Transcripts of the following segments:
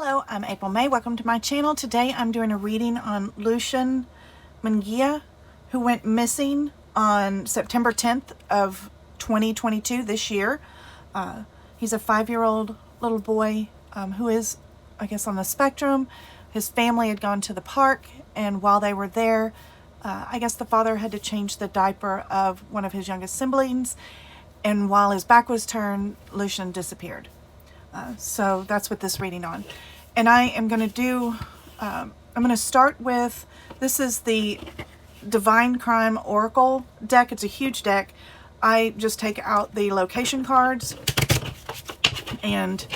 Hello, I'm April May. Welcome to my channel. Today I'm doing a reading on Lucian Munguia, who went missing on September 10th of 2022 this year. He's a 5-year-old little boy who is, I guess, on the spectrum. His family had gone to the park, and while they were there, I guess the father had to change the diaper of one of his youngest siblings, and while his back was turned, Lucian disappeared. So that's what this reading on. And I am going to do, I'm going to start with, this is the Devine Crime Oracle deck. It's a huge deck. I just take out the location cards, and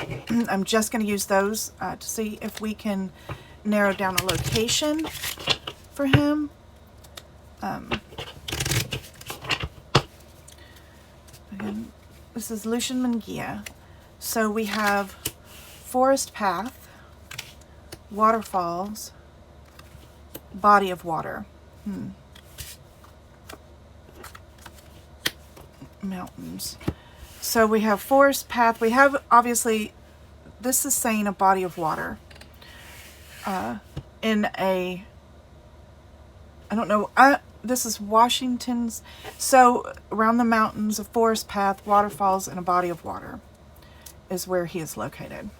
I'm just going to use those to see if we can narrow down a location for him. Again, this is Lucian Munguia. So we have forest path, waterfalls, body of water, mountains. So we have forest path. We have, obviously, this is saying a body of water in a, I don't know, this is Washington's. So around the mountains, a forest path, waterfalls, and a body of water is where he is located.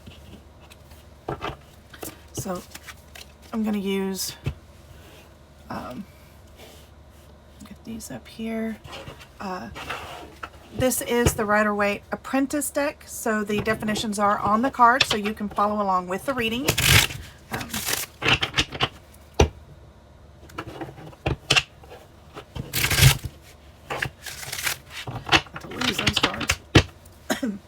So I'm going to use, get these up here. This is the Waite Apprentice deck, so the definitions are on the card, so you can follow along with the reading. To lose those cards. Okay.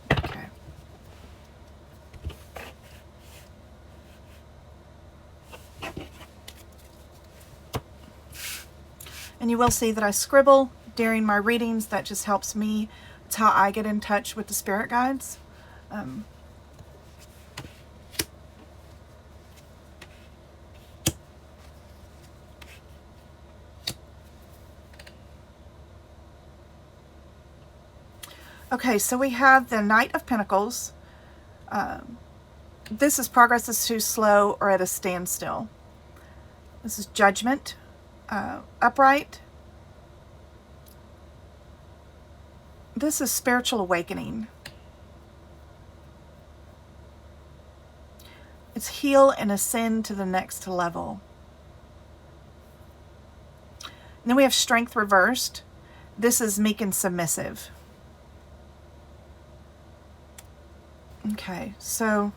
And you will see that I scribble during my readings. That just helps me. It's how I get in touch with the spirit guides. Okay, so we have the Knight of Pentacles. This is progress is too slow or at a standstill. This is Judgment. Upright. This is spiritual awakening. It's heal and ascend to the next level. And then we have strength reversed. This is meek and submissive. Okay, so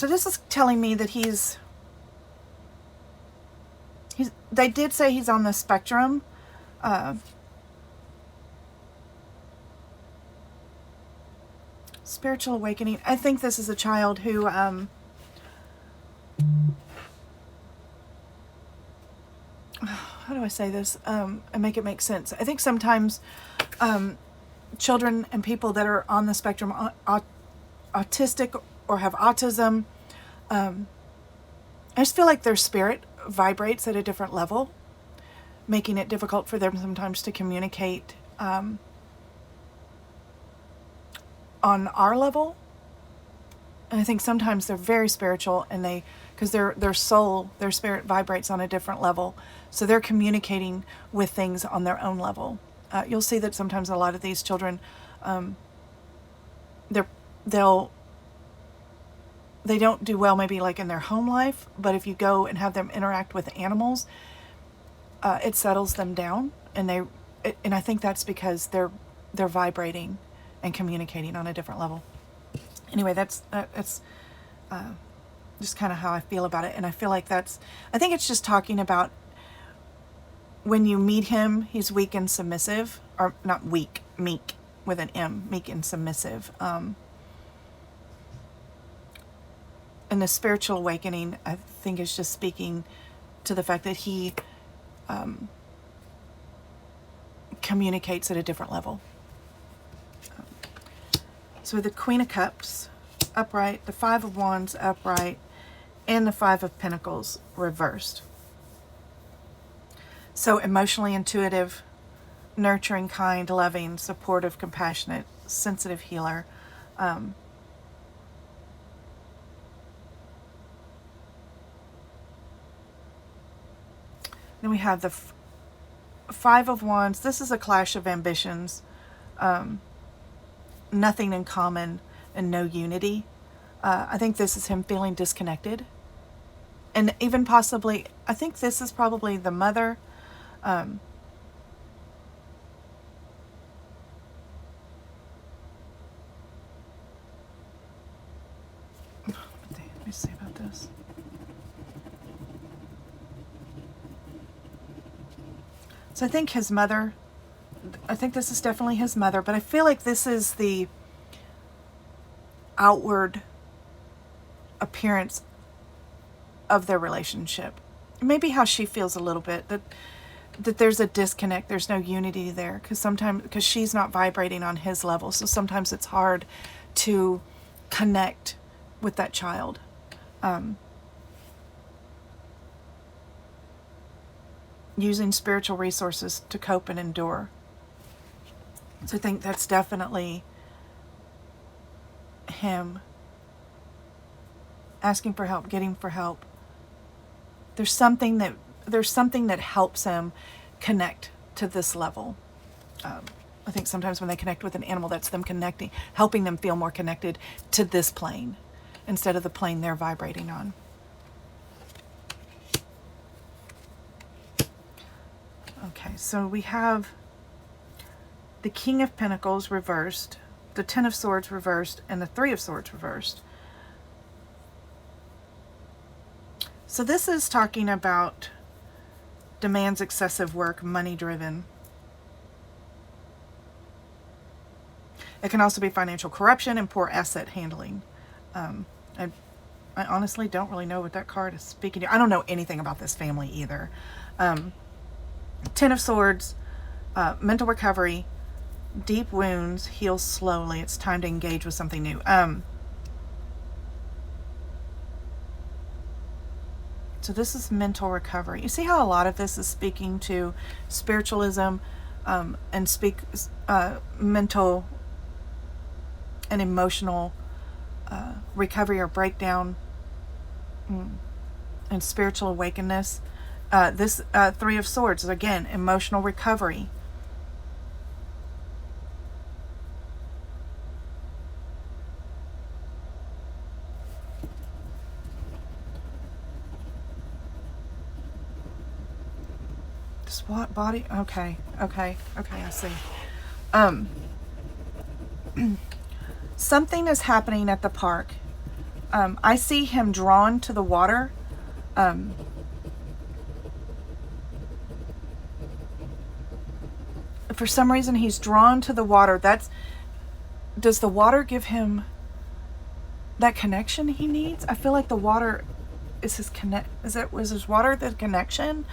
this is telling me that he's they did say he's on the spectrum. Spiritual awakening. I think this is a child who, how do I say this and make it make sense? I think sometimes children and people that are on the spectrum, autistic or have autism, I just feel like their spirit vibrates at a different level, making it difficult for them sometimes to communicate on our level. And I think sometimes they're very spiritual, and because their soul, their spirit vibrates on a different level, so they're communicating with things on their own level. You'll see that sometimes a lot of these children, they don't do well maybe like in their home life, but if you go and have them interact with animals, it settles them down, and I think that's because they're vibrating and communicating on a different level. Anyway, that's just kind of how I feel about it, and I feel like I think it's just talking about when you meet him, he's weak and submissive, or not weak, meek with an M, meek and submissive. And the spiritual awakening, I think, is just speaking to the fact that he communicates at a different level. So the Queen of Cups, upright, the Five of Wands, upright, and the Five of Pentacles, reversed. So emotionally intuitive, nurturing, kind, loving, supportive, compassionate, sensitive healer. Then we have the Five of Wands. This is a clash of ambitions. Nothing in common and no unity. I think this is him feeling disconnected. And even possibly, I think this is probably the mother. Let me see about this. So I think his mother, I think this is definitely his mother, but I feel like this is the outward appearance of their relationship. Maybe how she feels a little bit, that there's a disconnect, there's no unity there, because she's not vibrating on his level. So sometimes it's hard to connect with that child. Using spiritual resources to cope and endure. So I think that's definitely him asking for help, getting for help. There's something that helps him connect to this level. I think sometimes when they connect with an animal, that's them connecting, helping them feel more connected to this plane instead of the plane they're vibrating on. Okay, so we have the King of Pentacles reversed, the Ten of Swords reversed, and the Three of Swords reversed. So this is talking about demands, excessive work, money-driven. It can also be financial corruption and poor asset handling. I honestly don't really know what that card is speaking to. I don't know anything about this family either. Ten of Swords, mental recovery, deep wounds, heal slowly. It's time to engage with something new. So this is mental recovery. You see how a lot of this is speaking to spiritualism and mental and emotional recovery or breakdown and spiritual awakeness. This Three of Swords is, again, emotional recovery. Just what body? Okay, I see. Something is happening at the park. I see him drawn to the water. For some reason, he's drawn to the water. Does the water give him that connection he needs? I feel like the water is his was his water the connection?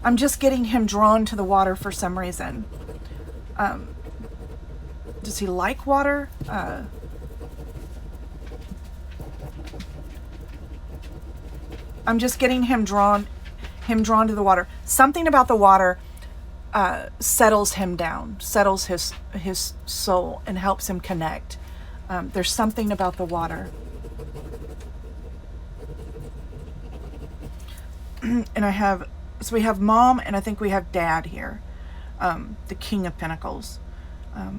I'm just getting him drawn to the water for some reason. Does he like water? I'm just getting him drawn to the water. Something about the water settles him down, settles his soul, and helps him connect. There's something about the water. And we have mom, and I think we have dad here. The King of Pentacles. Let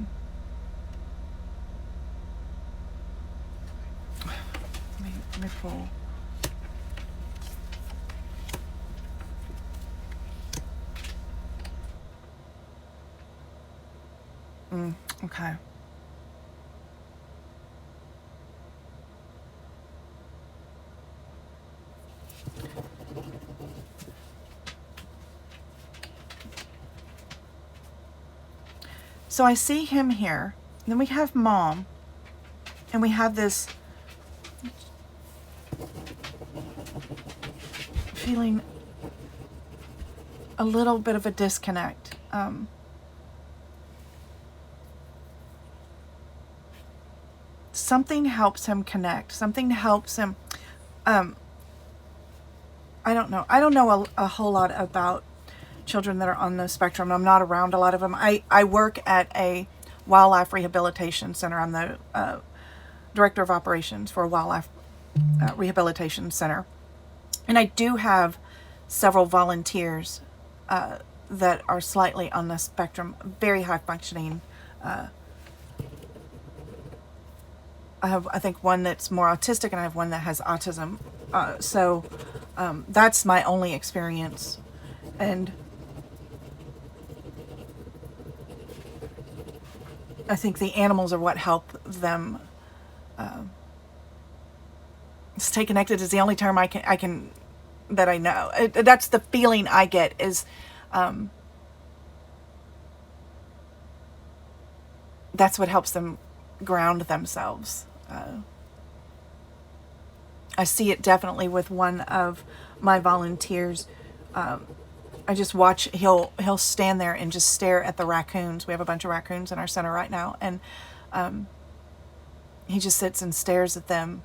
me pull. Okay. So I see him here. Then we have mom. And we have this feeling a little bit of a disconnect. Something helps him connect. Something helps him. I don't know. I don't know a whole lot about children that are on the spectrum. I'm not around a lot of them. I work at a wildlife rehabilitation center. I'm the director of operations for a wildlife rehabilitation center. And I do have several volunteers that are slightly on the spectrum, very high functioning. I have, I think, one that's more autistic, and I have one that has autism. So that's my only experience. And I think the animals are what help them stay connected. Is the only term I can that I know. That's the feeling I get, is that's what helps them ground themselves. I see it definitely with one of my volunteers. I just watch, he'll stand there and just stare at the raccoons. We have a bunch of raccoons in our center right now, and he just sits and stares at them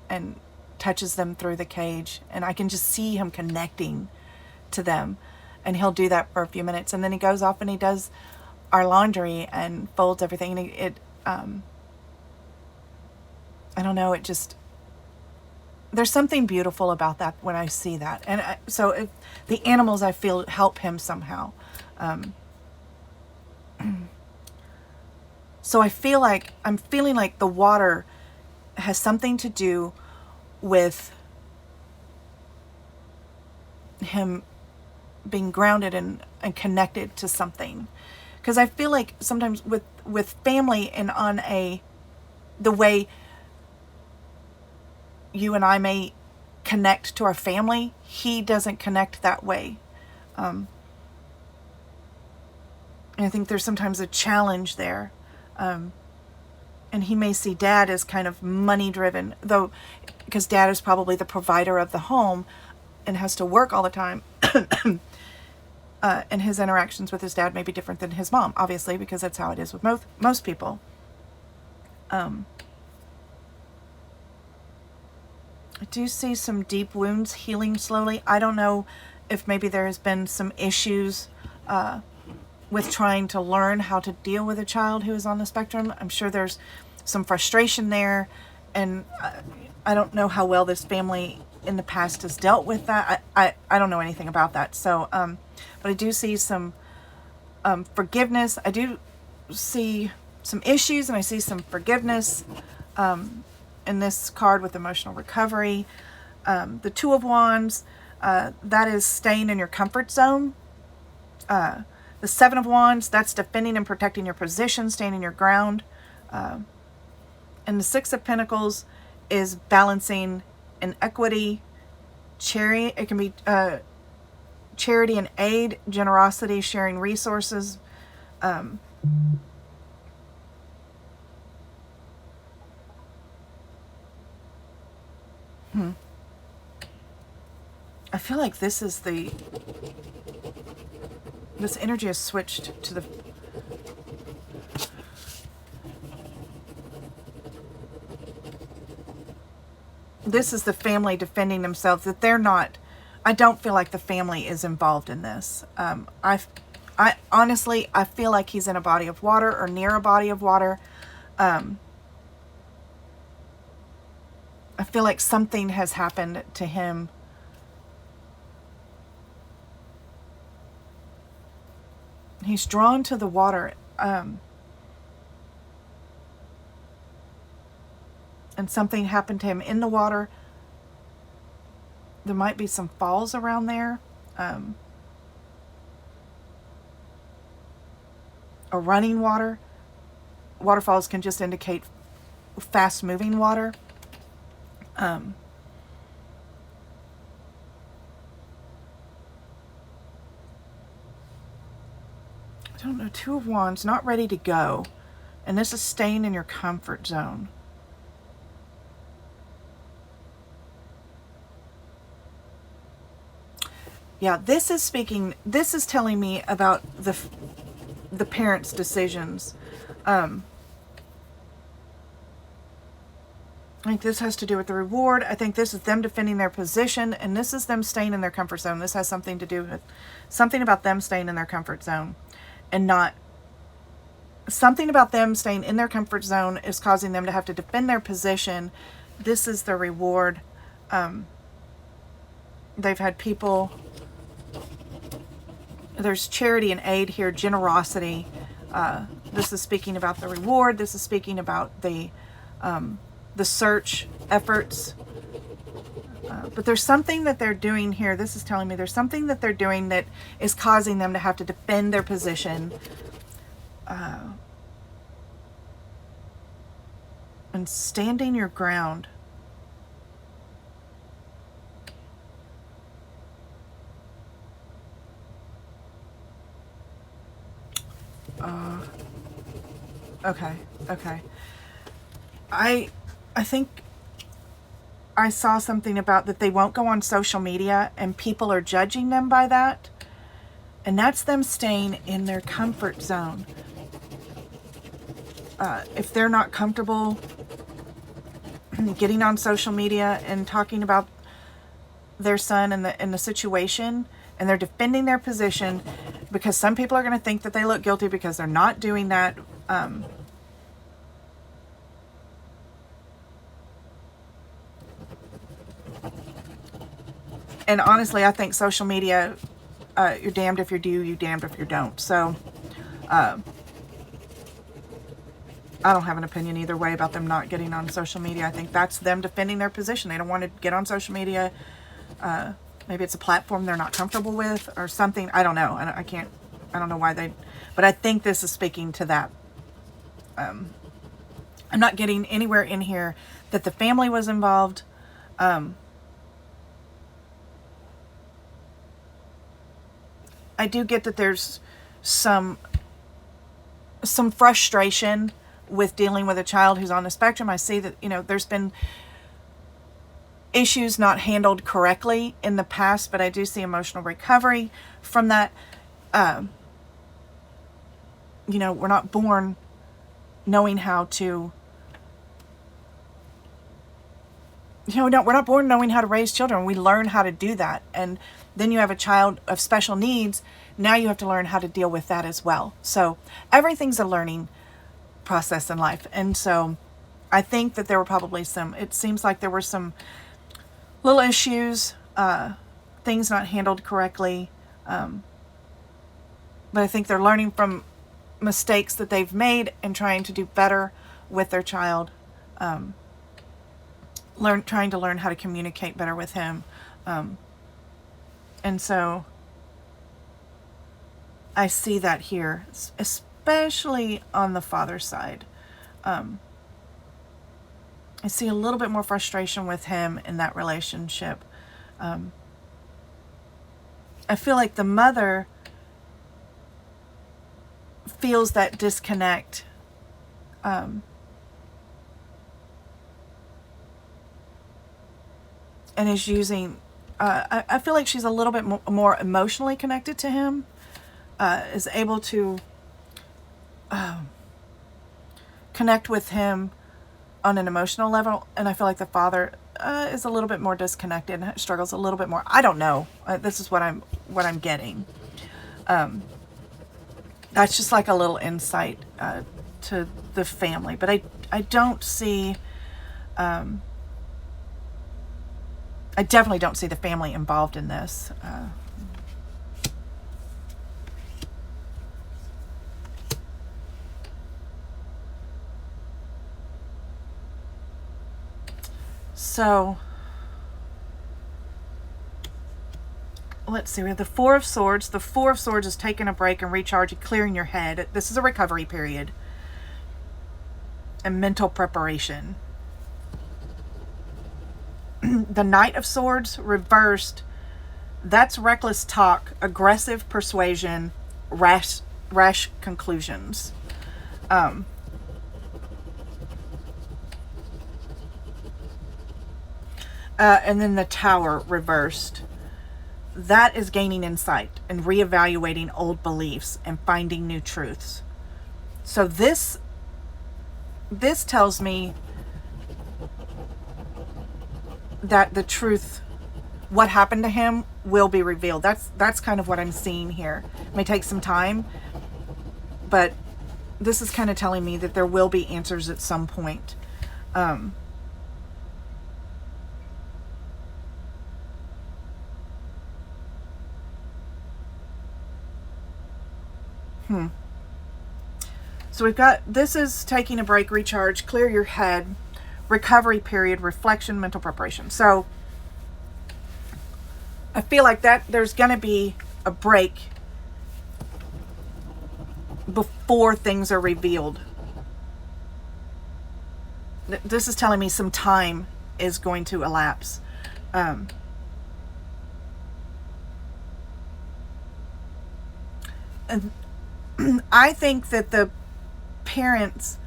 and touches them through the cage, and I can just see him connecting to them. And he'll do that for a few minutes, and then he goes off and he does our laundry and folds everything. And I don't know, it just, there's something beautiful about that when I see that. And the animals, I feel, help him somehow. So I feel like, I'm feeling like the water has something to do with him being grounded and connected to something. Because I feel like sometimes with family, and on the way you and I may connect to our family, he doesn't connect that way. And I think there's sometimes a challenge there. And he may see dad as kind of money driven, though, because dad is probably the provider of the home and has to work all the time. And his interactions with his dad may be different than his mom, obviously, because that's how it is with most people. I do see some deep wounds healing slowly. I don't know if maybe there has been some issues with trying to learn how to deal with a child who is on the spectrum. I'm sure there's some frustration there, and I don't know how well this family in the past has dealt with that. I don't know anything about that. So, but I do see some forgiveness. I do see some issues, and I see some forgiveness in this card with emotional recovery. The Two of Wands, that is staying in your comfort zone. The Seven of Wands, that's defending and protecting your position, staying in your ground. And the Six of Pentacles is balancing in equity, charity. It can be charity and aid, generosity, sharing resources. I feel like this energy has switched to this is the family defending themselves, that they're not, I don't feel like the family is involved in this. I honestly, I feel like he's in a body of water or near a body of water. I feel like something has happened to him. He's drawn to the water. And something happened to him in the water. There might be some falls around there. Or running water. Waterfalls can just indicate fast moving water. I don't know, Two of Wands, not ready to go. And this is staying in your comfort zone. Yeah, this is telling me about the parents' decisions. I think this has to do with the reward. I think this is them defending their position, and this is them staying in their comfort zone. This has something to do with something about them staying in their comfort zone, and not something about them staying in their comfort zone is causing them to have to defend their position. This is the reward. They've had people, there's charity and aid here, generosity. This is speaking about the reward. This is speaking about the search efforts. But there's something that they're doing here. This is telling me there's something that they're doing that is causing them to have to defend their position. And standing your ground. Okay. I think I saw something about that they won't go on social media and people are judging them by that. And that's them staying in their comfort zone. If they're not comfortable getting on social media and talking about their son and the situation, and they're defending their position, because some people are going to think that they look guilty because they're not doing that. And honestly, I think social media, you're damned if you do, you're damned if you don't. So, I don't have an opinion either way about them not getting on social media. I think that's them defending their position. They don't want to get on social media. Maybe it's a platform they're not comfortable with or something. I don't know. I don't know why but I think this is speaking to that. I'm not getting anywhere in here that the family was involved. I do get that there's some frustration with dealing with a child who's on the spectrum. I see that, there's been issues not handled correctly in the past, but I do see emotional recovery from that. We're not born knowing how to, we're not born knowing how to raise children. We learn how to do that. And then you have a child of special needs. Now you have to learn how to deal with that as well. So everything's a learning process in life. And so I think that there were probably it seems like there were some little issues, things not handled correctly. But I think they're learning from mistakes that they've made and trying to do better with their child. Trying to learn how to communicate better with him. And so I see that here, especially on the father's side. I see a little bit more frustration with him in that relationship. I feel like the mother feels that disconnect. And is using, I feel like she's a little bit more emotionally connected to him, is able to connect with him on an emotional level. And I feel like the father is a little bit more disconnected and struggles a little bit more. I don't know. This is what I'm getting. That's just like a little insight to the family. But I don't see... I definitely don't see the family involved in this. So, let's see. We have the Four of Swords. The Four of Swords is taking a break and recharging, clearing your head. This is a recovery period. And mental preparation. The Knight of Swords reversed, that's reckless talk, aggressive persuasion, rash conclusions. And then the Tower reversed, that is gaining insight and reevaluating old beliefs and finding new truths. So this tells me that the truth, what happened to him, will be revealed. That's kind of what I'm seeing here. It may take some time, but this is kind of telling me that there will be answers at some point. So we've got, this is taking a break, recharge, clear your head, recovery period, reflection, mental preparation. So I feel like that there's going to be a break before things are revealed. This is telling me some time is going to elapse. And I think that the parents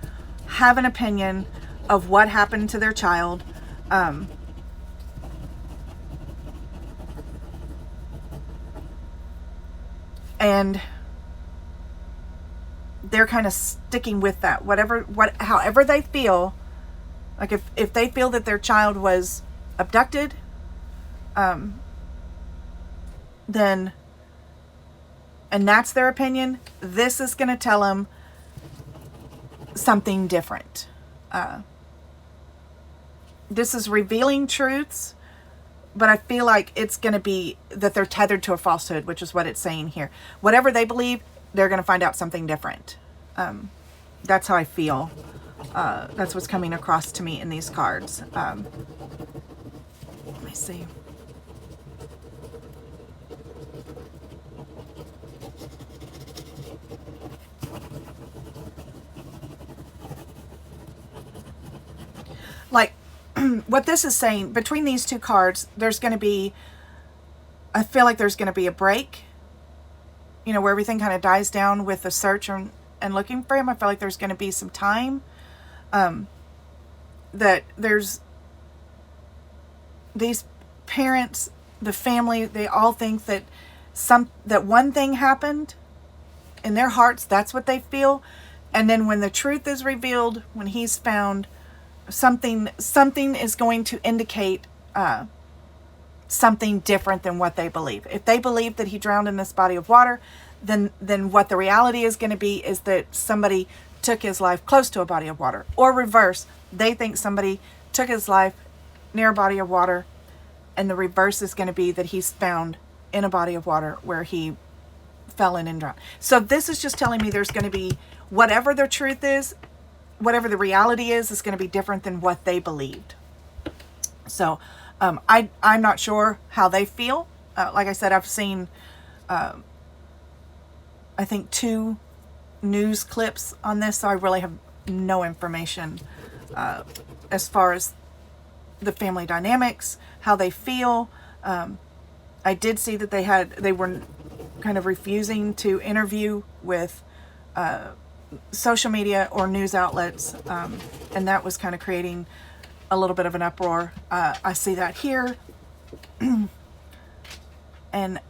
have an opinion of what happened to their child. And they're kind of sticking with that. However they feel, like if they feel that their child was abducted, then, and that's their opinion, this is going to tell them something different. This is revealing truths, but I feel like it's going to be that they're tethered to a falsehood, which is what it's saying here. Whatever they believe, they're going to find out something different. That's how I feel. That's what's coming across to me in these cards. Let me see. Like, what this is saying, between these two cards, there's going to be, I feel like there's going to be a break, you know, where everything kind of dies down with the search and looking for him. I feel like there's going to be some time, that there's these parents, the family, they all think that that one thing happened in their hearts. That's what they feel. And then when the truth is revealed, when he's found, something is going to indicate something different than what they believe. If they believe that he drowned in this body of water, then what the reality is going to be is that somebody took his life close to a body of water. Or reverse, they think somebody took his life near a body of water, and the reverse is going to be that he's found in a body of water where he fell in and drowned. So this is just telling me there's going to be, whatever the truth is, whatever the reality is going to be different than what they believed. So I'm not sure how they feel. Like I said, I've seen, I think 2 news clips on this, so I really have no information as far as the family dynamics, how they feel. I did see that they were kind of refusing to interview with social media or news outlets, and that was kind of creating a little bit of an uproar. I see that here. And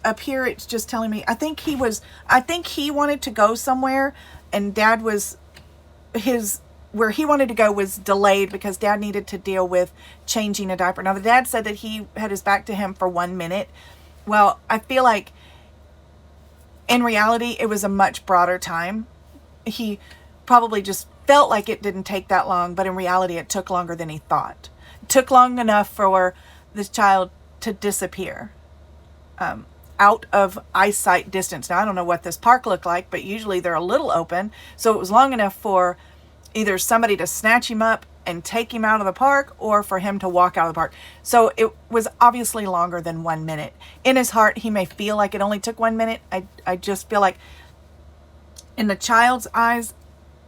up here it's just telling me, I think he wanted to go somewhere, and Dad was, where he wanted to go was delayed because Dad needed to deal with changing a diaper. Now the dad said that he had his back to him for 1 minute. Well, I feel like in reality it was a much broader time. He probably just felt like it didn't take that long, but in reality it took longer than he thought. It took long enough for this child to disappear out of eyesight distance. Now I don't know what this park looked like, but usually they're a little open, so it was long enough for either somebody to snatch him up and take him out of the park, or for him to walk out of the park. So it was obviously longer than 1 minute. In his heart he may feel like it only took 1 minute. I just feel like in the child's eyes,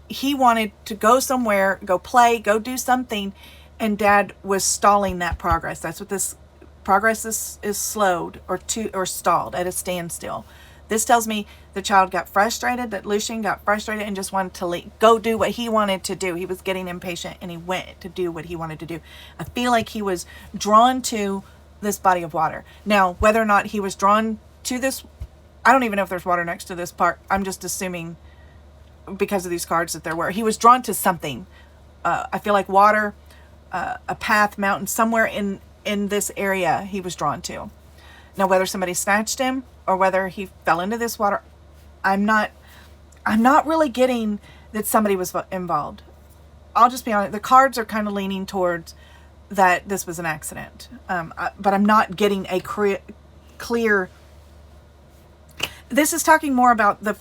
he wanted to go somewhere, go play, go do something, and Dad was stalling that progress. That's what this progress is slowed or stalled at a standstill. This tells me the child got frustrated, that Lucian got frustrated and just wanted to go do what he wanted to do. He was getting impatient and he went to do what he wanted to do. I feel like he was drawn to this body of water. Now, whether or not he was drawn to this, I don't even know if there's water next to this part. I'm just assuming because of these cards that there were. He was drawn to something. I feel like water, a path, mountain, somewhere in this area he was drawn to. Now, whether somebody snatched him or whether he fell into this water, I'm not really getting that somebody was involved. I'll just be honest. The cards are kind of leaning towards that this was an accident. But I'm not getting a clear. This is talking more about the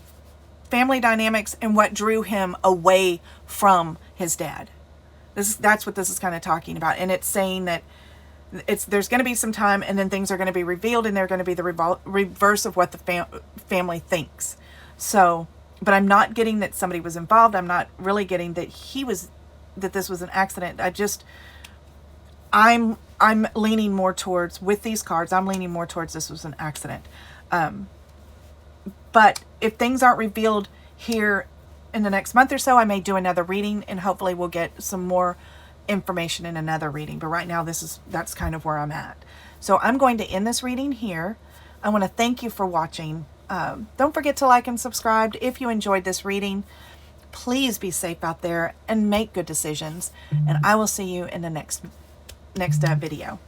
family dynamics and what drew him away from his dad. That's what this is kind of talking about. And it's saying that there's going to be some time, and then things are going to be revealed, and they're going to be the reverse of what the family thinks. So, but I'm not getting that somebody was involved. I'm not really getting that that this was an accident. I'm leaning more towards, with these cards, I'm leaning more towards this was an accident. But if things aren't revealed here in the next month or so, I may do another reading, and hopefully we'll get some more information in another reading. But right now, that's kind of where I'm at. So I'm going to end this reading here. I want to thank you for watching. Don't forget to like and subscribe if you enjoyed this reading. Please be safe out there and make good decisions. And I will see you in the next video.